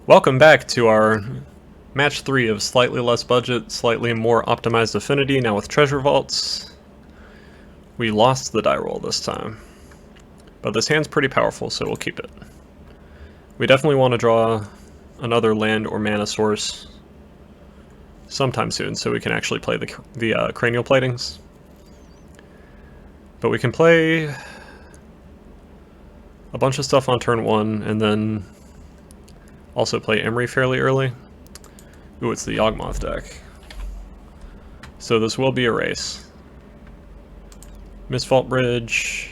Welcome back to our match 3 of slightly less budget, slightly more optimized affinity, now with treasure vaults. We lost the die roll this time, but this hand's pretty powerful, so we'll keep it. We definitely want to draw another land or mana source sometime soon, so we can actually play the cranial platings. But we can play a bunch of stuff on turn 1, and then also play Emery fairly early. Ooh, it's the Yawgmoth deck. So this will be a race. Miss Vault Bridge.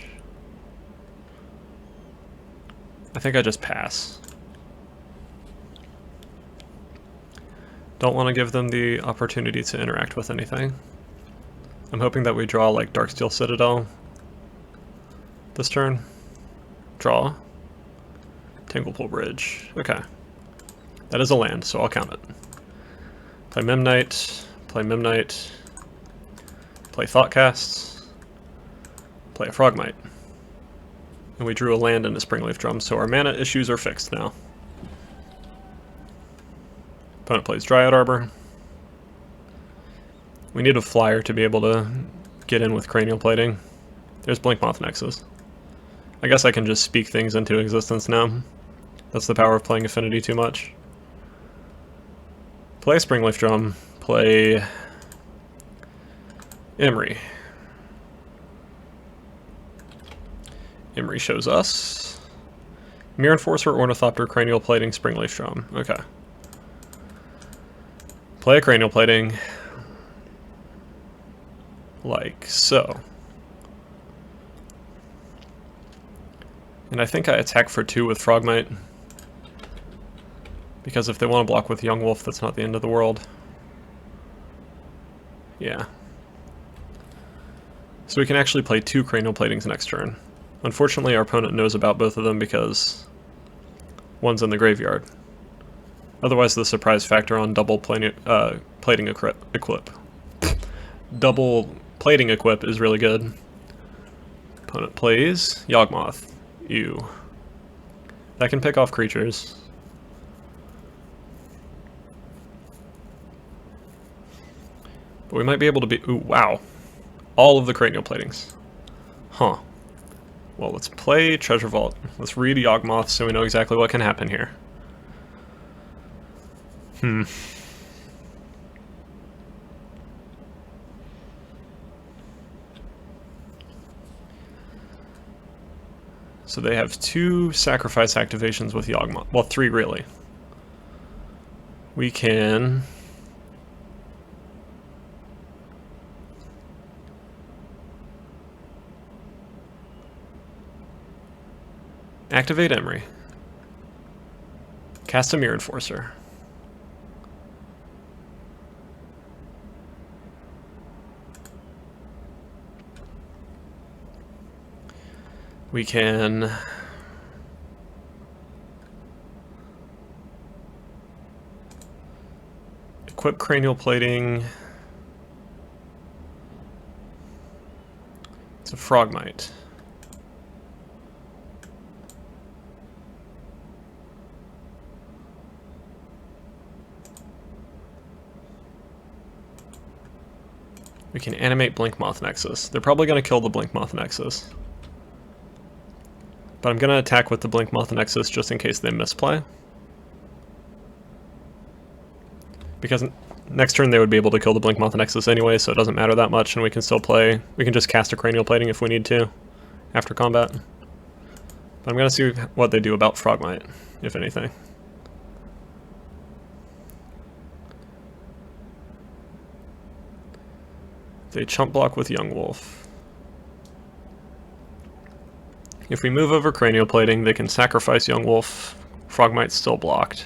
I think I just pass. Don't want to give them the opportunity to interact with anything. I'm hoping that we draw like Darksteel Citadel this turn. Draw. Tanglepool Bridge. Okay. That is a land, so I'll count it. Play Memnite, play Memnite, play Thoughtcasts, play a Frogmite. And we drew a land and a Springleaf Drum, so our mana issues are fixed now. Opponent plays Dryad Arbor. We need a flyer to be able to get in with Cranial Plating. There's Blinkmoth Nexus. I guess I can just speak things into existence now. That's the power of playing Affinity too much. Play Springleaf Drum, play Emery. Emery shows us Mirror Enforcer, Ornithopter, Cranial Plating, Springleaf Drum. Okay. Play a Cranial Plating like so. And I think I attack for 2 with Frogmite, because if they want to block with Yawgmoth, that's not the end of the world. Yeah. So we can actually play 2 Cranial Platings next turn. Unfortunately, our opponent knows about both of them because one's in the graveyard. Otherwise, the surprise factor on double plating equip. Double plating equip is really good. Opponent plays Yawgmoth. Ew. That can pick off creatures. But we might be able to be... Ooh, wow. All of the cranial platings. Huh. Well, let's play Treasure Vault. Let's read Yawgmoth so we know exactly what can happen here. So they have 2 sacrifice activations with Yawgmoth. Well, 3 really. We can... activate Emery. Cast a Mirror Enforcer. We can equip Cranial Plating. It's a Frogmite. We can animate Blinkmoth Nexus. They're probably going to kill the Blinkmoth Nexus. But I'm going to attack with the Blinkmoth Nexus just in case they misplay. Because next turn they would be able to kill the Blinkmoth Nexus anyway, so it doesn't matter that much, and we can still play. We can just cast a Cranial Plating if we need to after combat. But I'm going to see what they do about Frogmite, if anything. They chump block with Yawgmoth. If we move over Cranial Plating, they can sacrifice Yawgmoth. Frogmite's still blocked.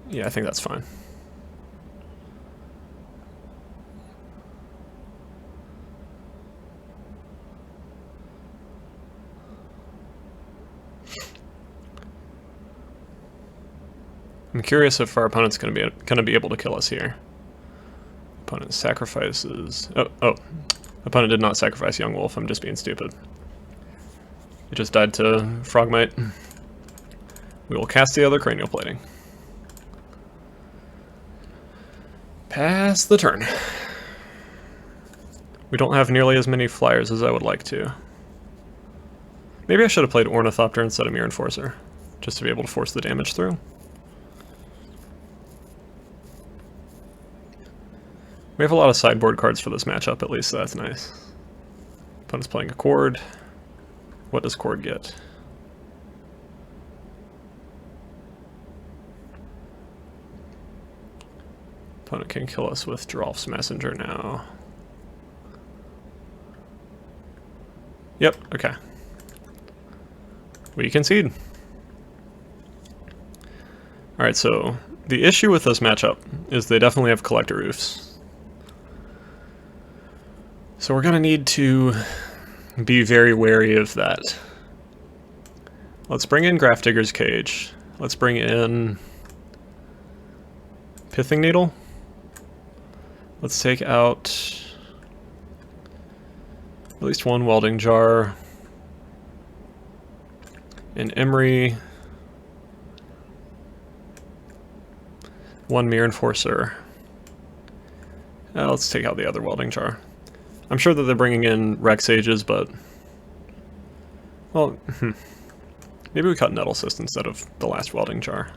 Yeah, I think that's fine. I'm curious if our opponent's going to be able to kill us here. Opponent sacrifices... Oh. Opponent did not sacrifice Yawgmoth, I'm just being stupid. It just died to Frogmite. We will cast the other cranial plating. Pass the turn. We don't have nearly as many flyers as I would like to. Maybe I should have played Ornithopter instead of Mirror Enforcer, just to be able to force the damage through. We have a lot of sideboard cards for this matchup, at least, so that's nice. Opponent's playing a Chord. What does Chord get? Opponent can kill us with Giralf's Messenger now. Yep, okay. We concede. Alright, so the issue with this matchup is they definitely have Collector Roofs. So we're going to need to be very wary of that. Let's bring in Grafdigger's Cage. Let's bring in Pithing Needle. Let's take out at least one Welding Jar. An Emery. One Mirror Enforcer. Let's take out the other Welding Jar. I'm sure that they're bringing in Rex Sages, but... well, maybe we cut Nettle Cyst instead of the last Welding Jar.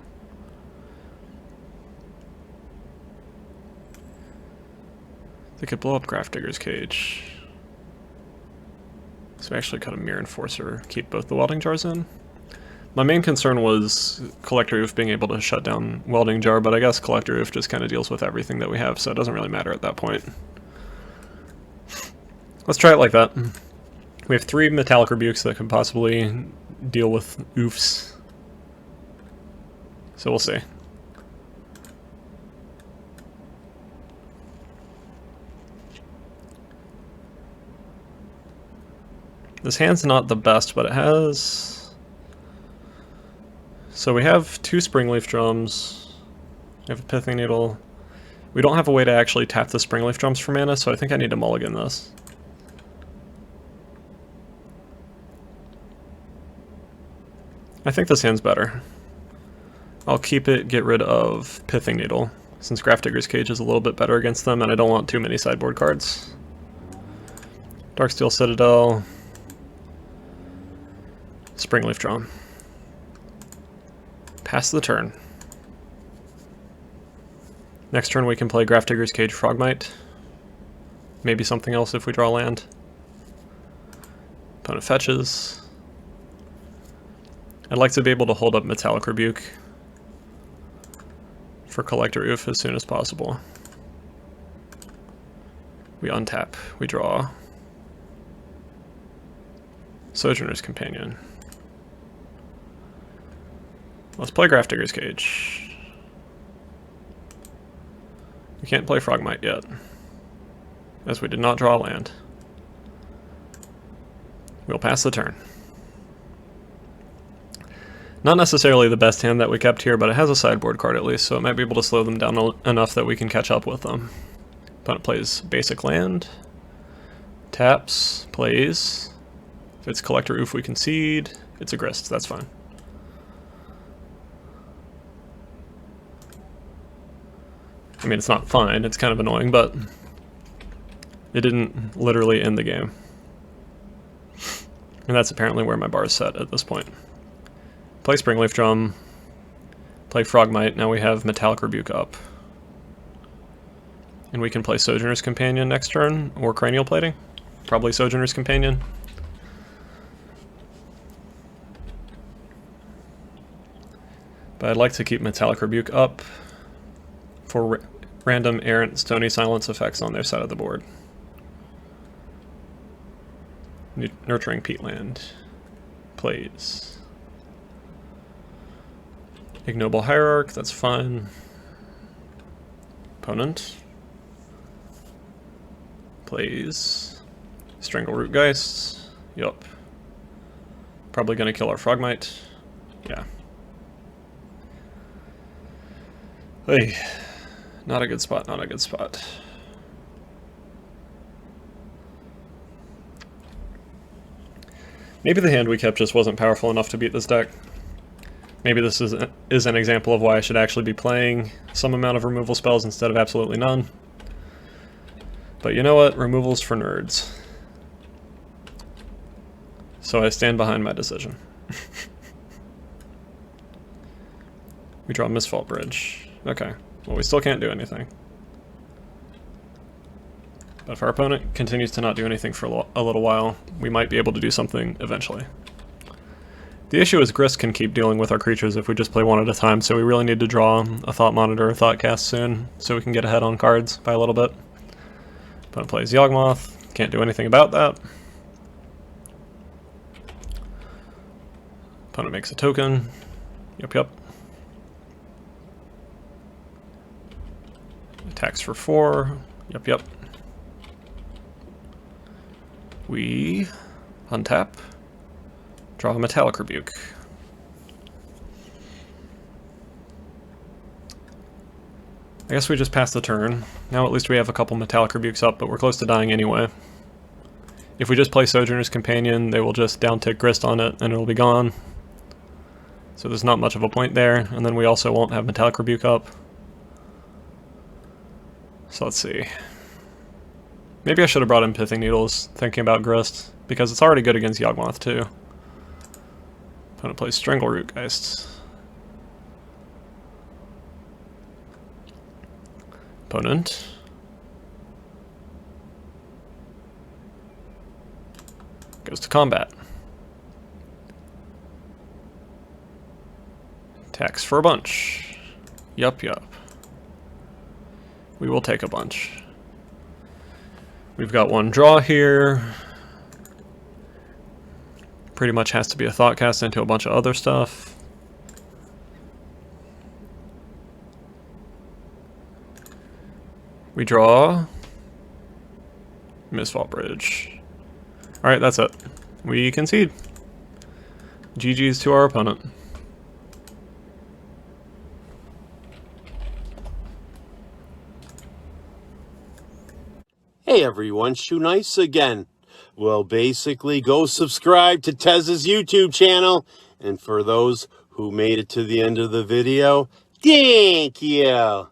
They could blow up Grafdigger's Cage. So we actually cut a Mirror Enforcer, keep both the Welding Jars in. My main concern was Collector Roof being able to shut down Welding Jar, but I guess Collector Roof just kind of deals with everything that we have, so it doesn't really matter at that point. Let's try it like that. We have 3 Metallic Rebukes that could possibly deal with oofs. So we'll see. This hand's not the best, but it has... so we have 2 Springleaf Drums. We have a Pithing Needle. We don't have a way to actually tap the Springleaf Drums for mana, so I think I need to mulligan this. I think this hand's better. I'll keep it, get rid of Pithing Needle, since Grafdigger's Cage is a little bit better against them, and I don't want too many sideboard cards. Darksteel Citadel. Springleaf Drum. Pass the turn. Next turn we can play Grafdigger's Cage Frogmite. Maybe something else if we draw land. Opponent fetches. I'd like to be able to hold up Metallic Rebuke for Collector Roof as soon as possible. We untap. We draw. Sojourner's Companion. Let's play Grafdigger's Cage. We can't play Frogmite yet, as we did not draw land. We'll pass the turn. Not necessarily the best hand that we kept here, but it has a sideboard card at least, so it might be able to slow them down enough that we can catch up with them. Opponent plays basic land, taps, plays. If it's Collector Roof, we concede. It's a Grist, that's fine. I mean, it's not fine, it's kind of annoying, but it didn't literally end the game. And that's apparently where my bar is set at this point. Play Springleaf Drum, play Frogmite, now we have Metallic Rebuke up. And we can play Sojourner's Companion next turn, or Cranial Plating. Probably Sojourner's Companion. But I'd like to keep Metallic Rebuke up for random errant Stony Silence effects on their side of the board. Nurturing Peatland. Plays. Ignoble Hierarch, that's fine. Opponent. Plays. Strangleroot Geist. Yup. Probably gonna kill our Frogmite. Yeah. Hey. Not a good spot, not a good spot. Maybe the hand we kept just wasn't powerful enough to beat this deck. Maybe this is an example of why I should actually be playing some amount of removal spells instead of absolutely none. But you know what? Removal's for nerds. So I stand behind my decision. We draw Misfault Bridge. Okay. Well, we still can't do anything. But if our opponent continues to not do anything for a little while, we might be able to do something eventually. The issue is Grist can keep dealing with our creatures if we just play one at a time, so we really need to draw a Thought Monitor or Thought Cast soon, so we can get ahead on cards by a little bit. Opponent plays Yawgmoth, can't do anything about that. Opponent makes a token. Yep. Attacks for 4. Yep. We untap. Draw a Metallic Rebuke. I guess we just passed the turn. Now at least we have a couple Metallic Rebukes up, but we're close to dying anyway. If we just play Sojourner's Companion, they will just downtick Grist on it, and it'll be gone. So there's not much of a point there, and then we also won't have Metallic Rebuke up. So let's see. Maybe I should have brought in Pithing Needles, thinking about Grist, because it's already good against Yawgmoth too. Opponent plays Strangleroot Geist. Opponent goes to combat. Attacks for a bunch. Yup. We will take a bunch. We've got one draw here. Pretty much has to be a Thought Cast into a bunch of other stuff. We draw Misfault Bridge. Alright, that's it. We concede. GG's to our opponent. Hey everyone, Shoe Nice again. Well, basically, go subscribe to Tezzey's YouTube channel. And for those who made it to the end of the video, thank you.